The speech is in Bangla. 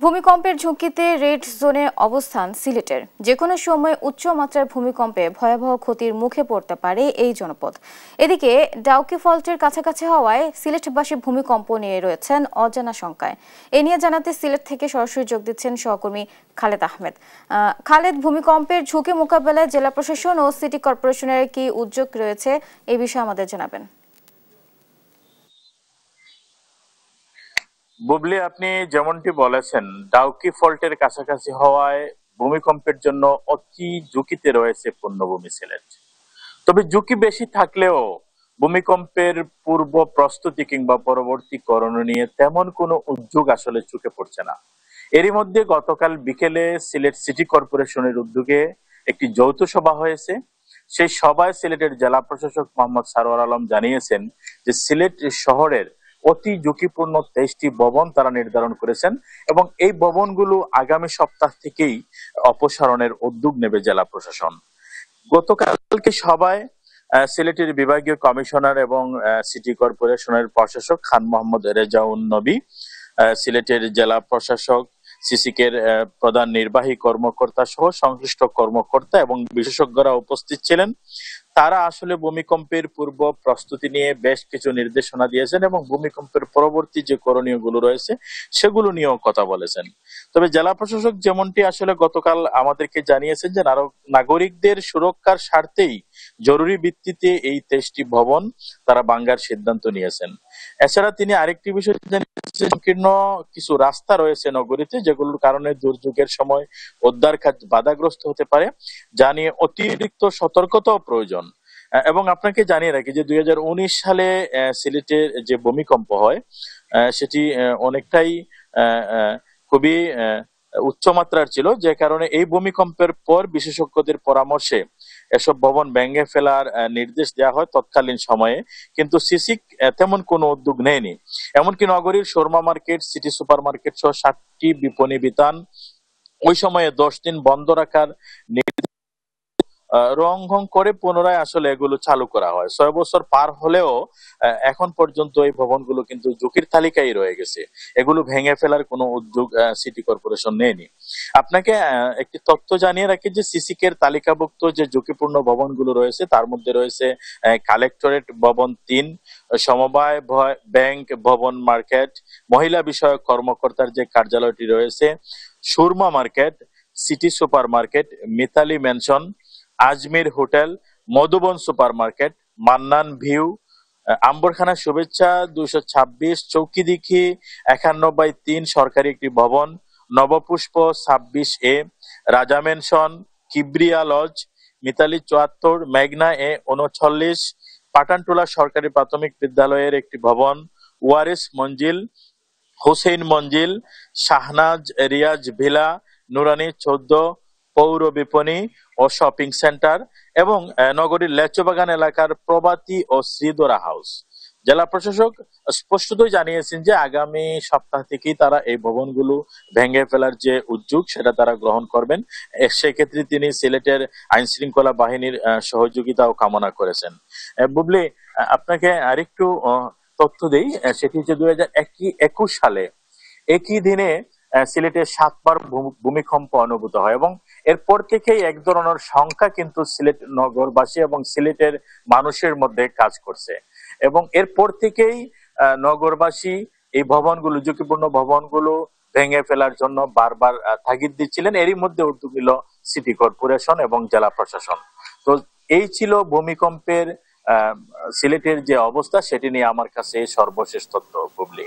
ভূমিকম্পের ঝুঁকিতে রেড জোনে অবস্থান সিলেটের। যে কোনো সময় উচ্চ মাত্রার ভূমিকম্পে ভয়াবহ ক্ষতির মুখে পড়তে পারে এই জনপদ। এদিকে ডাউকি ফল্টের কাছাকাছি হওয়ায় সিলেটবাসী ভূমিকম্প নিয়ে রয়েছেন অজানা শঙ্কায়। এ নিয়ে জানাতে সিলেট থেকে সরাসরি যোগ দিচ্ছেন সহকর্মী খালেদ আহমেদ। খালেদ, ভূমিকম্পের ঝুঁকি মোকাবেলায় জেলা প্রশাসন ও সিটি কর্পোরেশনের কি উদ্যোগ রয়েছে, এই বিষয়ে আমাদের জানাবেন। বুবলি, আপনি যেমনটি বলেছেন, ডাউকি ফল্টের কাছাকাছি হওয়ায় ভূমিকম্পের জন্য অতি ঝুঁকিতে রয়েছে পূর্ণভূমি সিলেট। তবে ঝুঁকি বেশি থাকলেও ভূমিকম্পের পূর্ব প্রস্তুতি কিংবা পরবর্তী করণীয় নিয়ে তেমন কোনো উদ্যোগ আসলে চোখে পড়ছে না। এরই মধ্যে গতকাল বিকেলে সিলেট সিটি কর্পোরেশনের উদ্যোগে একটি যৌথ সভা হয়েছে। সেই সভায় সিলেটের জেলা প্রশাসক মোহাম্মদ সারোয়ার আলম জানিয়েছেন যে সিলেট শহরের অতি ঝুঁকিপূর্ণ 23টি ভবন তারা নির্ধারণ করেছেন এবং এই ভবনগুলো আগামী সপ্তাহ থেকেই অপসারণের উদ্যোগ নেবে জেলা প্রশাসন। গতকালকে সভায় সিলেটের বিভাগীয় কমিশনার এবং সিটি কর্পোরেশনের প্রশাসক খান মোহাম্মদ রেজাউন নবী, সিলেটের জেলা প্রশাসক, সিসিকের প্রধান নির্বাহী কর্মকর্তা সহ সংশ্লিষ্ট কর্মকর্তা এবং বিশেষজ্ঞরা উপস্থিত ছিলেন। তারা আসলে ভূমিকম্পের পূর্ব প্রস্তুতি নিয়ে বেশ কিছু নির্দেশনা দিয়েছেন এবং ভূমিকম্পের পরবর্তী যে করণীয় গুলো রয়েছে সেগুলো নিয়েও কথা বলেছেন। তবে জেলা প্রশাসক যেমনটি আসলে গতকাল আমাদেরকে জানিয়েছেন যে নাগরিকদের সুরক্ষার স্বার্থেই জরুরি ভিত্তিতে এই 23টি ভবন তারা ভাঙার সিদ্ধান্ত নিয়েছেন। এছাড়া তিনি আরেকটি বিষয় জানিয়েছেন, সংকীর্ণ কিছু রাস্তা রয়েছে নগরীতে যেগুলোর কারণে দুর্যোগের সময় উদ্ধার কাজ বাধাগ্রস্ত হতে পারে, যা নিয়ে অতিরিক্ত সতর্কতাও প্রয়োজন। এবং আপনাকে জানিয়ে রাখি যে 2019 সালে সিলেটের যে ভূমিকম্প হয় সেটি অনেকটাই খুবই উচ্চমাত্রার ছিল, যে কারণে এই ভূমিকম্পের পর বিশেষজ্ঞদের পরামর্শে এসব ভবন ভেঙে ফেলার নির্দেশ দেওয়া হয় তৎকালীন সময়ে, কিন্তু সিসিক তেমন কোনো উদ্যোগ নেয়নি। এমনকি নগরীর Sharma market, city super market সহ 7টি বিপণী বিতান ওই সময়ে 10 দিন বন্ধ রাখার রং করে পুনরায় আসলে এগুলো চালু করা হয়। 6 বছর পার হলেও এখন পর্যন্ত এই ভবনগুলো কিন্তু ঝুঁকির তালিকায় রয়ে গেছে। এগুলো ভেঙে ফেলার কোনো উদ্যোগ সিটি কর্পোরেশন নেয়নি। আপনাকে একটি তথ্য জানিয়ে রাখি যে সিসিকের তালিকাভুক্ত যে ঝুঁকিপূর্ণ ভবনগুলো রয়েছে তার মধ্যে রয়েছে কালেক্টরেট ভবন 3, সমবায় ব্যাংক ভবন মার্কেট, মহিলা বিষয়ক কর্মকর্তার যে কার্যালয়টি রয়েছে, Surma market, city super market, Mitali mansion, Ajmir hotel, Madhuban super market, Mannan view, Ambarkhana শুভেচ্ছা 226, চৌকিদিঘি 51/3 সরকারি একটি ভবন, নবপুষ্প 26A, রাজা মেনশন, কিবরিয়া লজ, মিতালি 74, মেঘনা এ 39, পাঠানটুলা সরকারি প্রাথমিক বিদ্যালয়ের একটি ভবন, ওয়ারিস মঞ্জিল, হুসেইন মঞ্জিল, শাহনাজ রিয়াজ ভিলা, নুরানি 14, পৌর বিপণী ও শপিং সেন্টার এবং নগরীর লেচুবাগান এলাকার প্রভাতী ও শ্রীদরা হাউস। জেলা প্রশাসক স্পষ্টতই জানিয়েছেন যে আগামী সপ্তাহ থেকেই তারা এই ভবনগুলো ভেঙে ফেলার যে উদ্যোগ সেটা তারা গ্রহণ করবেন। সেক্ষেত্রে তিনি সিলেটের আইন শৃঙ্খলা বাহিনীর সহযোগিতাও কামনা করেছেন। বুবলি, আপনাকে আরেকটু তথ্য দেই, সেটি হচ্ছে 2021 সালে একই দিনে সিলেটে 7বার ভূমিকম্প অনুভূত হয় এবং এরপর থেকেই এক ধরনের সংখ্যা কিন্তু সিলেট নগরবাসী এবং সিলেটের মানুষের মধ্যে কাজ করছে এবং এরপর থেকেই নগরবাসী এই ভবনগুলো, ঝুঁকিপূর্ণ ভবনগুলো ভেঙে ফেলার জন্য বারবার তাগিদ দিচ্ছিলেন। এরই মধ্যে উদ্যোগ নিল সিটি কর্পোরেশন এবং জেলা প্রশাসন। তো এই ছিল ভূমিকম্পের সিলেটের যে অবস্থা সেটি নিয়ে আমার কাছে সর্বশেষ তথ্য। বুবলি।